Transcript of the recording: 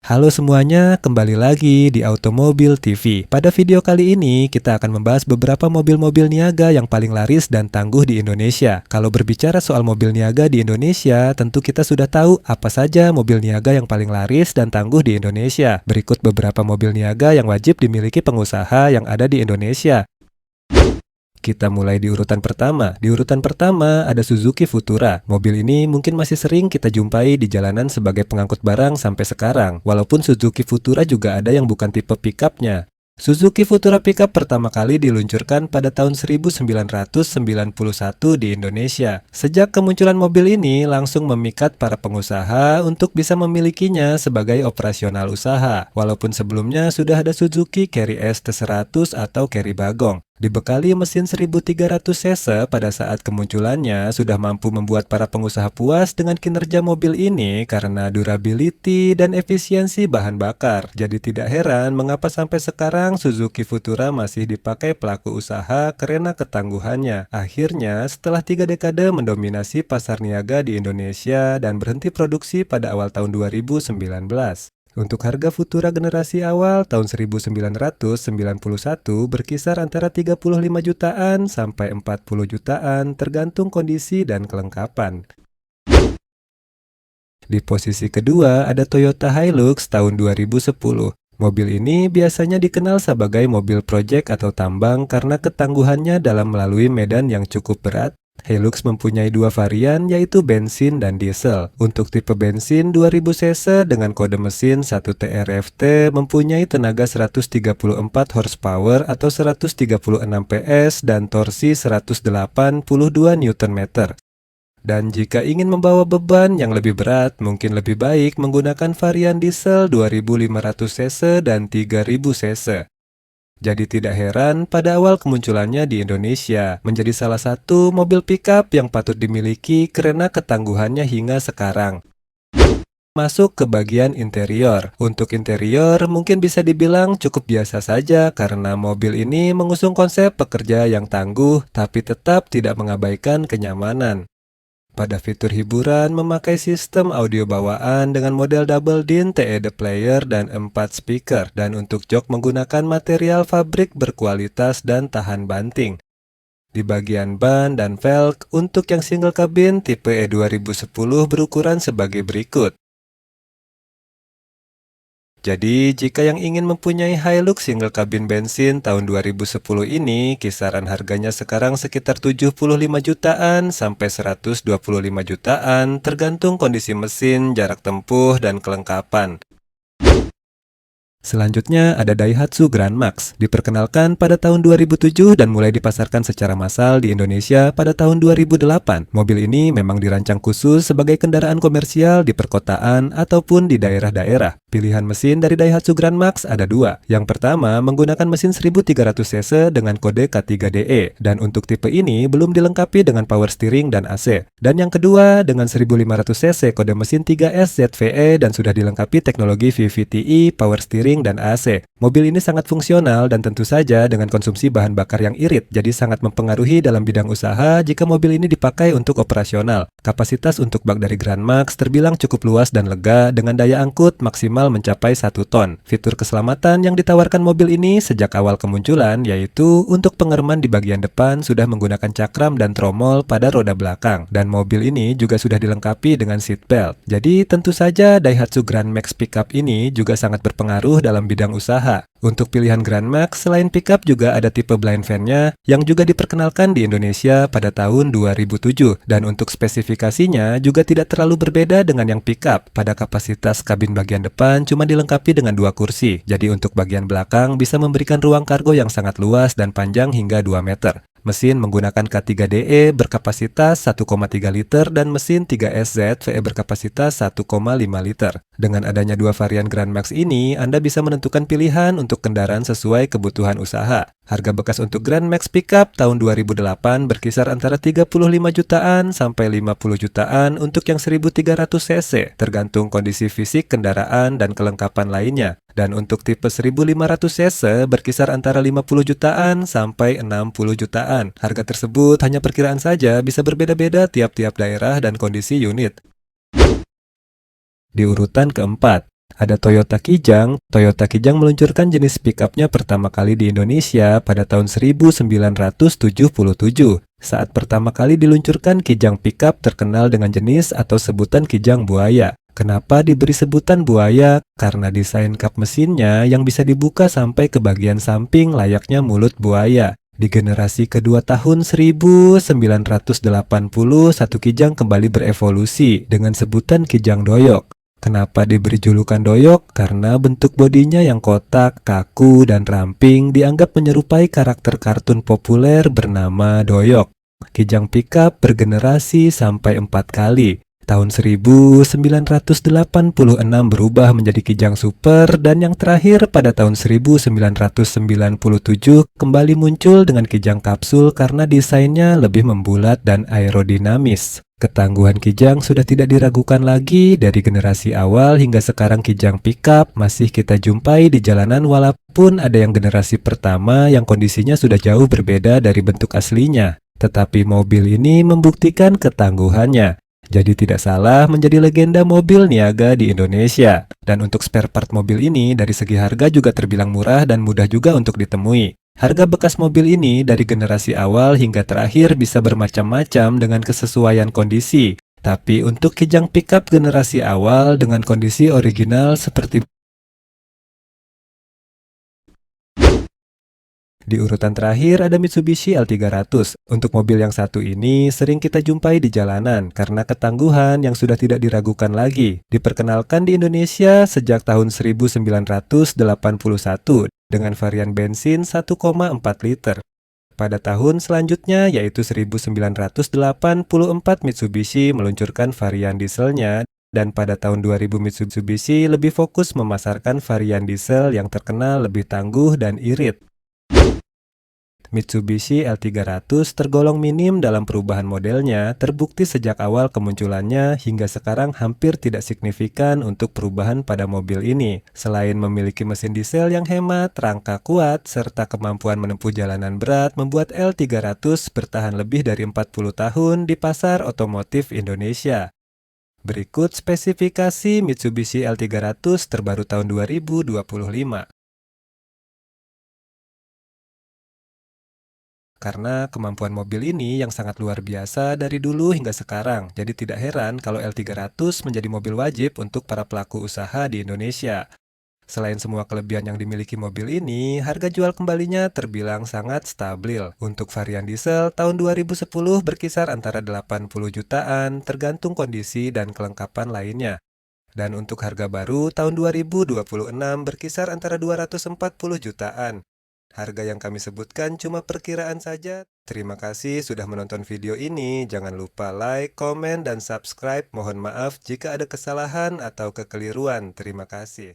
Halo semuanya, kembali lagi di Automobil TV. Pada video kali ini, kita akan membahas beberapa mobil-mobil niaga yang paling laris dan tangguh di Indonesia. Kalau berbicara soal mobil niaga di Indonesia, tentu kita sudah tahu apa saja mobil niaga yang paling laris dan tangguh di Indonesia. Berikut beberapa mobil niaga yang wajib dimiliki pengusaha yang ada di Indonesia. Kita mulai di urutan pertama. Di urutan pertama ada Suzuki Futura. Mobil ini mungkin masih sering kita jumpai di jalanan sebagai pengangkut barang sampai sekarang. Walaupun Suzuki Futura juga ada yang bukan tipe pickupnya. Suzuki Futura Pickup pertama kali diluncurkan pada tahun 1991 di Indonesia. Sejak kemunculan mobil ini langsung memikat para pengusaha untuk bisa memilikinya sebagai operasional usaha. Walaupun sebelumnya sudah ada Suzuki Carry S T100 atau Carry Bagong. Dibekali mesin 1300 cc pada saat kemunculannya sudah mampu membuat para pengusaha puas dengan kinerja mobil ini karena durability dan efisiensi bahan bakar. Jadi tidak heran mengapa sampai sekarang Suzuki Futura masih dipakai pelaku usaha karena ketangguhannya. Akhirnya setelah 3 dekade mendominasi pasar niaga di Indonesia dan berhenti produksi pada awal tahun 2019. Untuk harga Futura generasi awal tahun 1991 berkisar antara 35 jutaan sampai 40 jutaan tergantung kondisi dan kelengkapan. Di posisi kedua ada Toyota Hilux tahun 2010. Mobil ini biasanya dikenal sebagai mobil proyek atau tambang karena ketangguhannya dalam melalui medan yang cukup berat. Hilux mempunyai dua varian yaitu bensin dan diesel. Untuk tipe bensin 2000 cc dengan kode mesin 1 TRFT mempunyai tenaga 134 horsepower atau 136 PS dan torsi 182 Nm. Dan jika ingin membawa beban yang lebih berat, mungkin lebih baik menggunakan varian diesel 2500 cc dan 3000 cc. Jadi tidak heran pada awal kemunculannya di Indonesia menjadi salah satu mobil pickup yang patut dimiliki karena ketangguhannya hingga sekarang. Masuk ke bagian interior. Untuk interior mungkin bisa dibilang cukup biasa saja karena mobil ini mengusung konsep pekerja yang tangguh tapi tetap tidak mengabaikan kenyamanan. Pada fitur hiburan memakai sistem audio bawaan dengan model double din TED player dan 4 speaker, dan untuk jok menggunakan material fabrik berkualitas dan tahan banting. Di bagian ban dan velg untuk yang single cabin tipe E2010 berukuran sebagai berikut. Jadi, jika yang ingin mempunyai Hilux single cabin bensin tahun 2010 ini, kisaran harganya sekarang sekitar 75 jutaan sampai 125 jutaan, tergantung kondisi mesin, jarak tempuh, dan kelengkapan. Selanjutnya ada Daihatsu Grand Max. Diperkenalkan pada tahun 2007 dan mulai dipasarkan secara massal di Indonesia pada tahun 2008. Mobil ini memang dirancang khusus sebagai kendaraan komersial di perkotaan ataupun di daerah-daerah. Pilihan mesin dari Daihatsu Grand Max ada dua. Yang pertama menggunakan mesin 1300 cc dengan kode K3DE, dan untuk tipe ini belum dilengkapi dengan power steering dan AC. Dan yang kedua dengan 1500 cc kode mesin 3S ZVE dan sudah dilengkapi teknologi VVTe, power steering, dan AC. Mobil ini sangat fungsional dan tentu saja dengan konsumsi bahan bakar yang irit, jadi sangat mempengaruhi dalam bidang usaha jika mobil ini dipakai untuk operasional. Kapasitas untuk bak dari Grand Max terbilang cukup luas dan lega dengan daya angkut maksimal mencapai 1 ton. Fitur keselamatan yang ditawarkan mobil ini sejak awal kemunculan yaitu untuk pengereman di bagian depan sudah menggunakan cakram dan tromol pada roda belakang, dan mobil ini juga sudah dilengkapi dengan seat belt. Jadi tentu saja Daihatsu Grand Max Pickup ini juga sangat berpengaruh dalam bidang usaha. Untuk pilihan Grand Max, selain pickup juga ada tipe blind van-nya yang juga diperkenalkan di Indonesia pada tahun 2007. Dan untuk spesifikasinya juga tidak terlalu berbeda dengan yang pickup. Pada kapasitas kabin bagian depan cuma dilengkapi dengan 2 kursi. Jadi untuk bagian belakang bisa memberikan ruang kargo yang sangat luas dan panjang hingga 2 meter. Mesin menggunakan K3DE berkapasitas 1,3 liter dan mesin 3SZ VE berkapasitas 1,5 liter. Dengan adanya dua varian Grand Max ini, Anda bisa menentukan pilihan untuk kendaraan sesuai kebutuhan usaha. Harga bekas untuk Grand Max Pickup tahun 2008 berkisar antara 35 jutaan sampai 50 jutaan untuk yang 1300 cc, tergantung kondisi fisik kendaraan dan kelengkapan lainnya. Dan untuk tipe 1500 cc berkisar antara 50 jutaan sampai 60 jutaan. Harga tersebut hanya perkiraan saja, bisa berbeda-beda tiap-tiap daerah dan kondisi unit. Di urutan keempat, Ada Toyota Kijang. Toyota Kijang meluncurkan jenis pick-up-nya pertama kali di Indonesia pada tahun 1977. Saat pertama kali diluncurkan, Kijang pickup terkenal dengan jenis atau sebutan Kijang Buaya. Kenapa diberi sebutan buaya? Karena desain kap mesinnya yang bisa dibuka sampai ke bagian samping layaknya mulut buaya. Di generasi kedua tahun 1980, satu Kijang kembali berevolusi dengan sebutan Kijang Doyok. Kenapa diberi julukan Doyok? Karena bentuk bodinya yang kotak, kaku, dan ramping dianggap menyerupai karakter kartun populer bernama Doyok. Kijang pickup bergenerasi sampai 4 kali. Tahun 1986 berubah menjadi Kijang Super, dan yang terakhir pada tahun 1997 kembali muncul dengan Kijang Kapsul karena desainnya lebih membulat dan aerodinamis. Ketangguhan Kijang sudah tidak diragukan lagi. Dari generasi awal hingga sekarang, Kijang pickup masih kita jumpai di jalanan, walaupun ada yang generasi pertama yang kondisinya sudah jauh berbeda dari bentuk aslinya. Tetapi mobil ini membuktikan ketangguhannya. Jadi tidak salah menjadi legenda mobil niaga di Indonesia. Dan untuk spare part mobil ini dari segi harga juga terbilang murah dan mudah juga untuk ditemui. Harga bekas mobil ini dari generasi awal hingga terakhir bisa bermacam-macam dengan kesesuaian kondisi. Tapi untuk Kijang pickup generasi awal dengan kondisi original seperti di urutan terakhir ada Mitsubishi L300. Untuk mobil yang satu ini sering kita jumpai di jalanan karena ketangguhan yang sudah tidak diragukan lagi. Diperkenalkan di Indonesia sejak tahun 1981 dengan varian bensin 1,4 liter. Pada tahun selanjutnya yaitu 1984, Mitsubishi meluncurkan varian dieselnya, dan pada tahun 2000 Mitsubishi lebih fokus memasarkan varian diesel yang terkenal lebih tangguh dan irit. Mitsubishi L300 tergolong minim dalam perubahan modelnya, terbukti sejak awal kemunculannya hingga sekarang hampir tidak signifikan untuk perubahan pada mobil ini. Selain memiliki mesin diesel yang hemat, rangka kuat, serta kemampuan menempuh jalanan berat, membuat L300 bertahan lebih dari 40 tahun di pasar otomotif Indonesia. Berikut spesifikasi Mitsubishi L300 terbaru tahun 2025. Karena kemampuan mobil ini yang sangat luar biasa dari dulu hingga sekarang, jadi tidak heran kalau L300 menjadi mobil wajib untuk para pelaku usaha di Indonesia. Selain semua kelebihan yang dimiliki mobil ini, harga jual kembalinya terbilang sangat stabil. Untuk varian diesel, tahun 2010 berkisar antara 80 jutaan, tergantung kondisi dan kelengkapan lainnya. Dan untuk harga baru, tahun 2026 berkisar antara 240 jutaan. Harga yang kami sebutkan cuma perkiraan saja. Terima kasih sudah menonton video ini. Jangan lupa like, komen, dan subscribe. Mohon maaf jika ada kesalahan atau kekeliruan. Terima kasih.